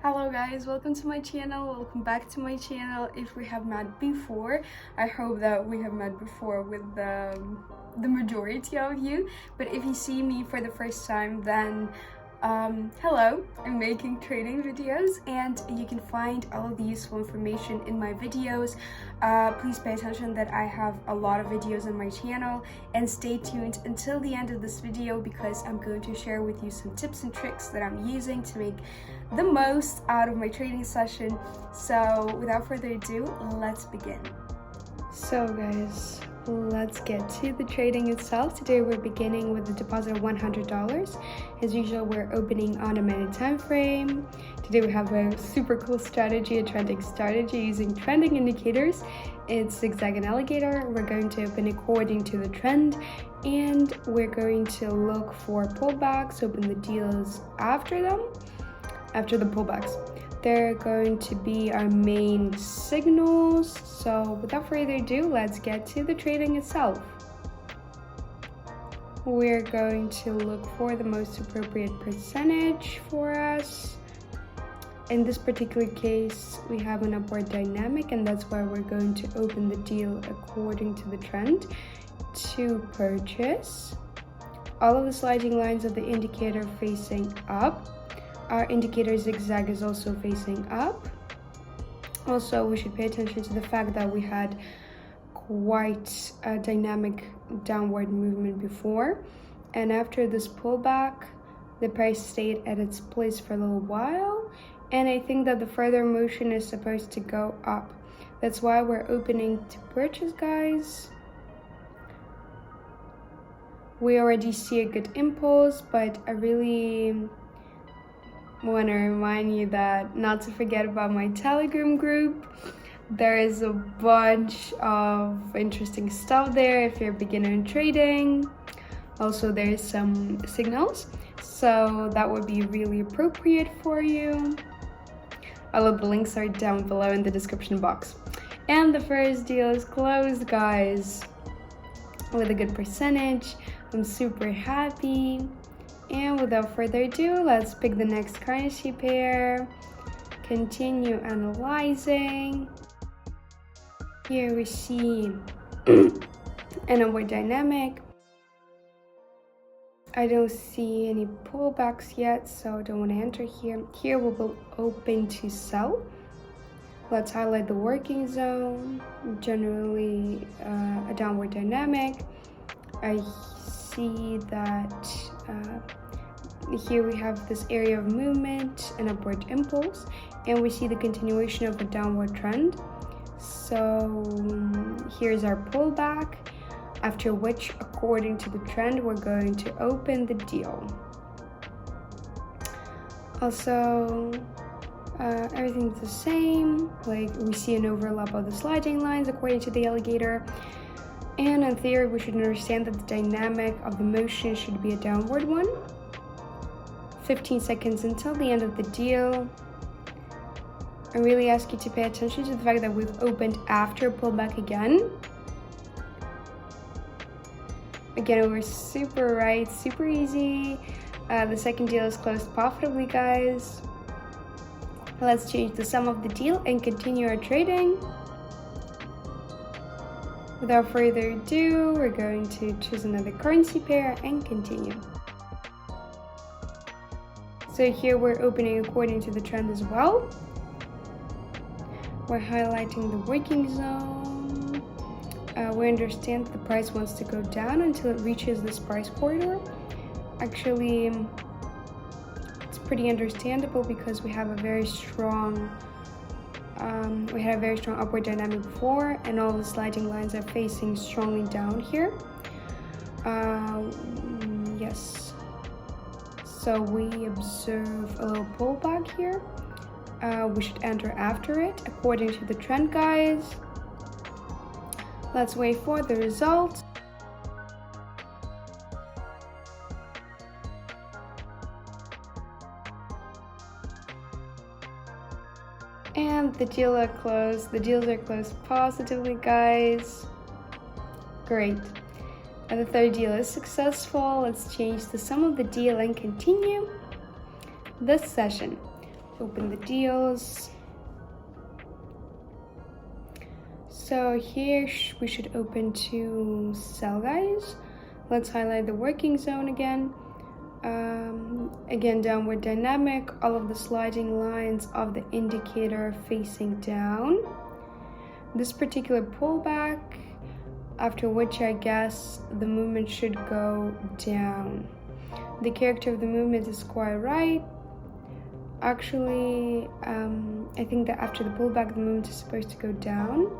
Hello guys, welcome to my channel, welcome back to my channel. If we have met before, I hope that we have met before with the majority of you, but if you see me for the first time, then hello, I'm making trading videos and you can find all of the useful information in my videos. Please pay attention that I have a lot of videos on my channel, and stay tuned until the end of this video because I'm going to share with you some tips and tricks that I'm using to make the most out of my trading session. So without further ado, let's begin. So guys, let's get to the trading itself. Today we're beginning with a deposit of $100. As usual, we're opening on a minute time frame. Today we have a super cool strategy, a trending strategy using trending indicators. It's zigzag and alligator. We're going to open according to the trend, and we're going to look for pullbacks, open the deals after them, after the pullbacks. They're going to be our main signals. So without further ado, let's get to the trading itself. We're going to look for the most appropriate percentage for us. In this particular case, we have an upward dynamic, and that's why we're going to open the deal according to the trend to purchase. All of the sliding lines of the indicator facing up. Our indicator zigzag is also facing up. Also, we should pay attention to the fact that we had quite a dynamic downward movement before, and after this pullback, the price stayed at its place for a little while, and I think that the further motion is supposed to go up. That's why we're opening to purchase, guys. We already see a good impulse, but I really want to remind you that not to forget about my Telegram group. There is a bunch of interesting stuff there if you're a beginner in trading. Also, there's some signals, so that would be really appropriate for you. All of the links are down below in the description box. And the first deal is closed, guys, with a good percentage. I'm super happy. And without further ado, let's pick the next currency pair, continue analyzing. Here we see an upward dynamic. I don't see any pullbacks yet, so I don't want to enter here. Here we will open to sell. Let's highlight the working zone. Generally a downward dynamic. I see that here we have this area of movement, an upward impulse, and we see the continuation of a downward trend. So here's our pullback, after which, according to the trend, we're going to open the deal. Also, everything's the same, like we see an overlap of the sliding lines according to the alligator. And in theory, we should understand that the dynamic of the motion should be a downward one. 15 seconds until the end of the deal. I really ask you to pay attention to the fact that we've opened after pullback again. Again, we're super right, super easy. The second deal is closed profitably, guys. Let's change the sum of the deal and continue our trading. Without further ado, we're going to choose another currency pair and continue. So here we're opening according to the trend as well. We're highlighting the working zone. We understand that the price wants to go down until it reaches this price corridor. Actually, it's pretty understandable because we have a very strong upward dynamic before, and all the sliding lines are facing strongly down here. Yes. So we observe a little pullback here. We should enter after it according to the trend, guys. Let's wait for the result. And the deals are closed. The deals are closed positively, guys. Great. And the third deal is successful. Let's change the sum of the deal and continue this session. open the deals. So here we should open to sell, guys. Let's highlight the working zone again. Again, downward dynamic, all of the sliding lines of the indicator facing down. This particular pullback, after which I guess the movement should go down. The character of the movement is quite right. Actually, I think that after the pullback, the movement is supposed to go down.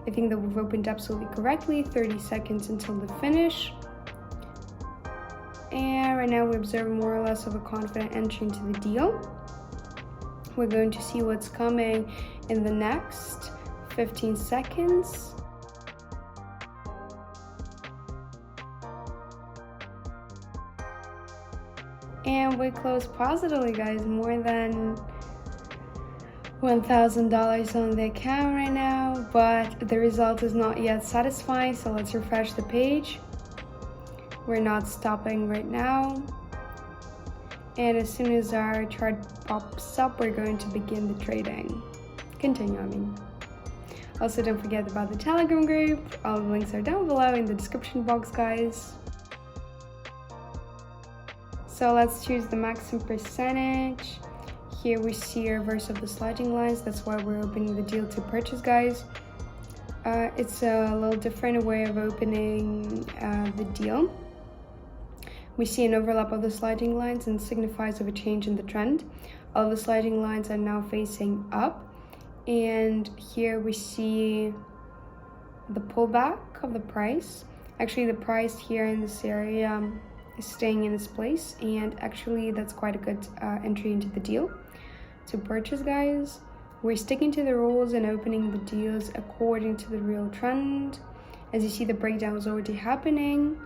I think that we've opened absolutely correctly, 30 seconds until the finish. And right now we observe more or less of a confident entry into the deal. We're going to see what's coming in the next 15 seconds. And we close positively, guys. More than $1,000 on the account right now, but the result is not yet satisfying, so let's refresh the page. We're not stopping right now, and as soon as our chart pops up, we're going to begin the trading. Continue. Also, don't forget about the Telegram group. All the links are down below in the description box, guys. So let's choose the maximum percentage. Here we see a reverse of the sliding lines. That's why we're opening the deal to purchase, guys. It's a little different way of opening the deal. We see an overlap of the sliding lines and signifies of a change in the trend. All the sliding lines are now facing up. And here we see the pullback of the price. Actually, the price here in this area is staying in this place. And actually, that's quite a good entry into the deal to purchase, guys. We're sticking to the rules and opening the deals according to the real trend. As you see, the breakdown is already happening.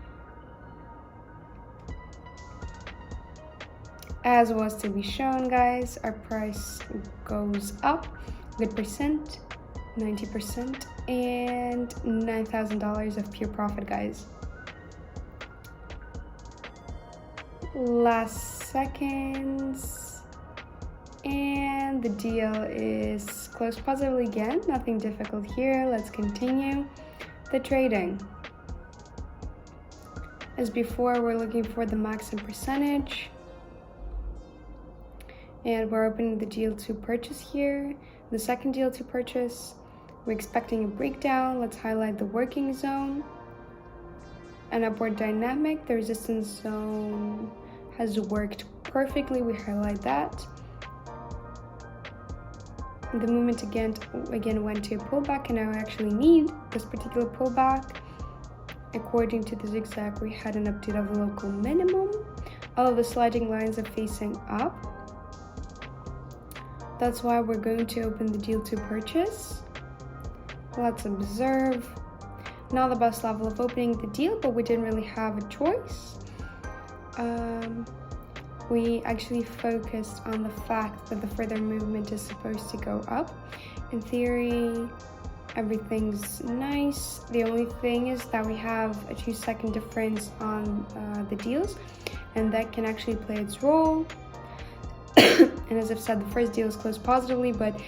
As was to be shown, guys, our price goes up a good percent, 90%, and $9,000 of pure profit, guys. Last seconds, and the deal is closed positively again. Nothing difficult here. Let's continue the trading. As before, we're looking for the maximum percentage. And we're opening the deal to purchase here. The second deal to purchase, we're expecting a breakdown. Let's highlight the working zone. An upward dynamic, the resistance zone has worked perfectly. We highlight that. The movement again went to a pullback, and now I actually need this particular pullback. According to the zigzag, we had an update of the local minimum. All of the sliding lines are facing up. That's why we're going to open the deal to purchase. Let's observe. Not the best level of opening the deal, but we didn't really have a choice. We actually focused on the fact that the further movement is supposed to go up. In theory, everything's nice. The only thing is that we have a 2-second difference on the deals, and that can actually play its role. And as I've said, the first deal is closed positively, but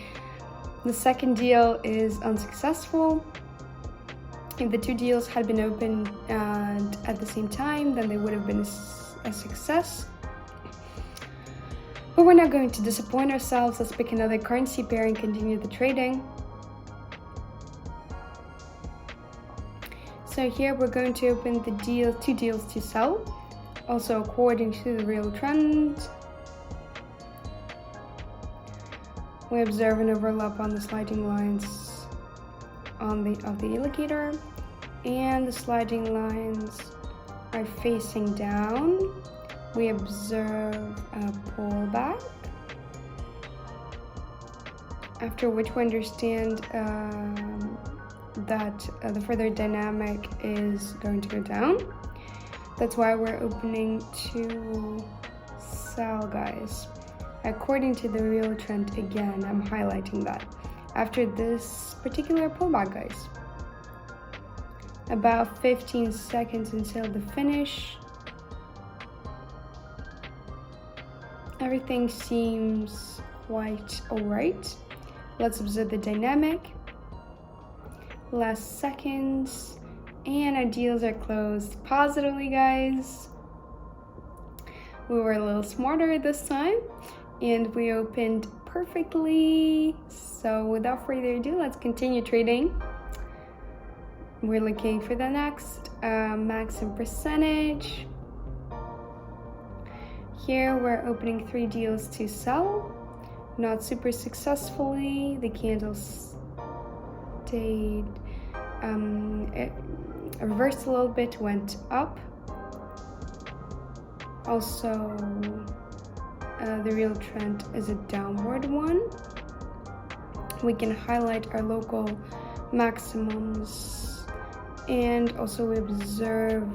the second deal is unsuccessful. If the two deals had been opened at the same time, then they would have been a success. But we're not going to disappoint ourselves. Let's pick another currency pair and continue the trading. So here we're going to open the deal, 2 deals to sell, also according to the real trend. We observe an overlap on the sliding lines of the indicator, and the sliding lines are facing down. We observe a pullback, after which we understand that the further dynamic is going to go down. That's why we're opening to sell, guys. According to the real trend, again, I'm highlighting that. After this particular pullback, guys. About 15 seconds until the finish. Everything seems quite all right. Let's observe the dynamic. Last seconds, and our deals are closed positively, guys. We were a little smarter this time, and we opened perfectly. So without further ado, let's continue trading. We're looking for the next maximum percentage. Here we're opening 3 deals to sell, not super successfully. The candles stayed it reversed a little bit, went up. Also, the real trend is a downward one. We can highlight our local maximums, and also we observe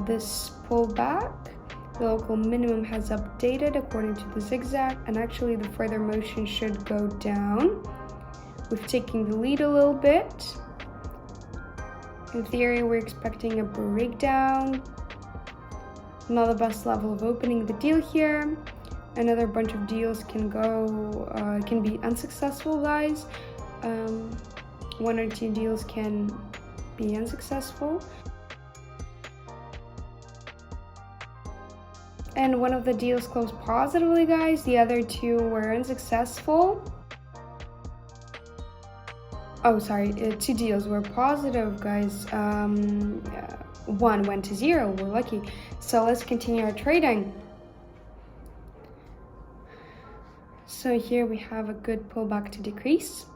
this pullback. The local minimum has updated according to the zigzag, and actually the further motion should go down. We've taken the lead a little bit. In theory, we're expecting a breakdown. Not the best level of opening the deal here. Another bunch of deals can be unsuccessful, guys. 1 or 2 deals can be unsuccessful. And one of the deals closed positively, guys. The other 2 were unsuccessful. Oh, sorry, 2 deals were positive, guys. 1 went to 0, we're lucky. So let's continue our trading. So here we have a good pullback to decrease.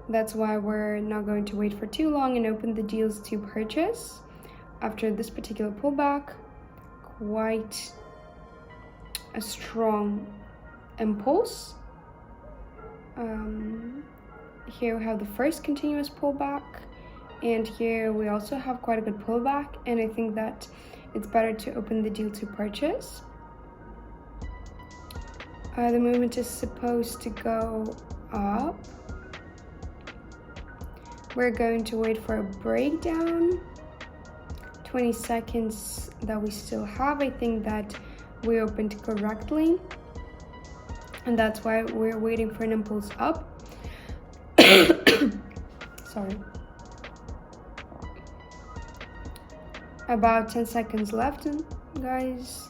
That's why we're not going to wait for too long and open the deals to purchase. After this particular pullback, quite a strong impulse. Here we have the first continuous pullback, and here we also have quite a good pullback, and I think that it's better to open the deal to purchase. The movement is supposed to go up. We're going to wait for a breakdown. 20 seconds that we still have. I think that we opened correctly, and that's why we're waiting for an impulse up. Sorry. About 10 seconds left, guys.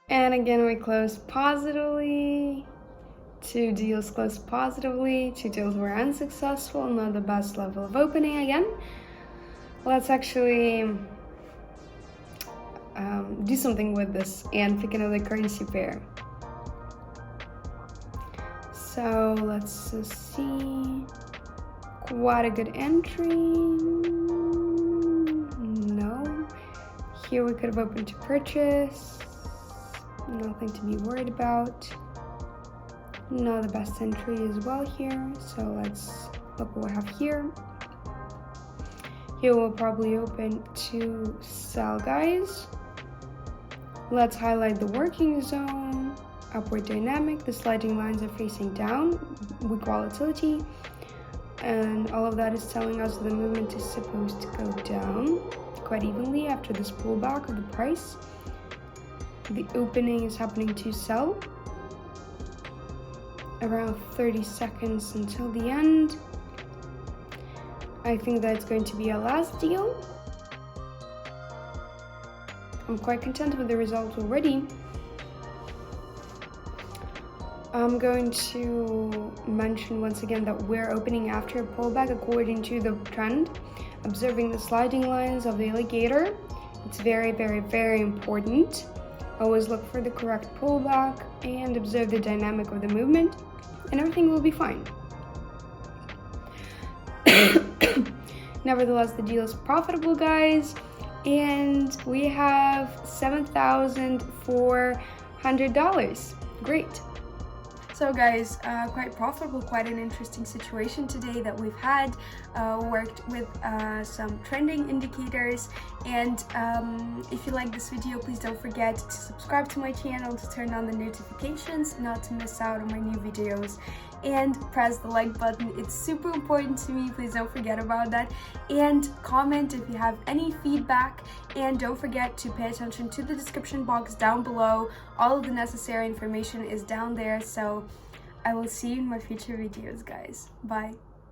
And again, we closed positively. 2 deals closed positively. 2 deals were unsuccessful. Not the best level of opening again. Let's actually do something with this and pick another currency pair. So let's see. Quite a good entry. No. Here we could have opened to purchase. Nothing to be worried about. Not the best entry as well here. So let's look what we have here. Here we'll probably open to sell, guys. Let's highlight the working zone. Upward dynamic. The sliding lines are facing down. Weak volatility. And all of that is telling us the movement is supposed to go down quite evenly after this pullback of the price. The opening is happening to sell. Around 30 seconds until the end. I think that's going to be our last deal. I'm quite content with the results already. I'm going to mention once again that we're opening after a pullback according to the trend, observing the sliding lines of the alligator. It's very, very, very important. Always look for the correct pullback and observe the dynamic of the movement, and everything will be fine. Nevertheless, the deal is profitable, guys, and we have $7,400. Great. So guys, quite profitable, quite an interesting situation today that we've had. Worked with some trending indicators, and if you like this video, please don't forget to subscribe to my channel, to turn on the notifications, not to miss out on my new videos, and press the like button. It's super important to me, please don't forget about that, and comment if you have any feedback, and don't forget to pay attention to the description box down below. All of the necessary information is down there, so I will see you in my future videos, guys. Bye.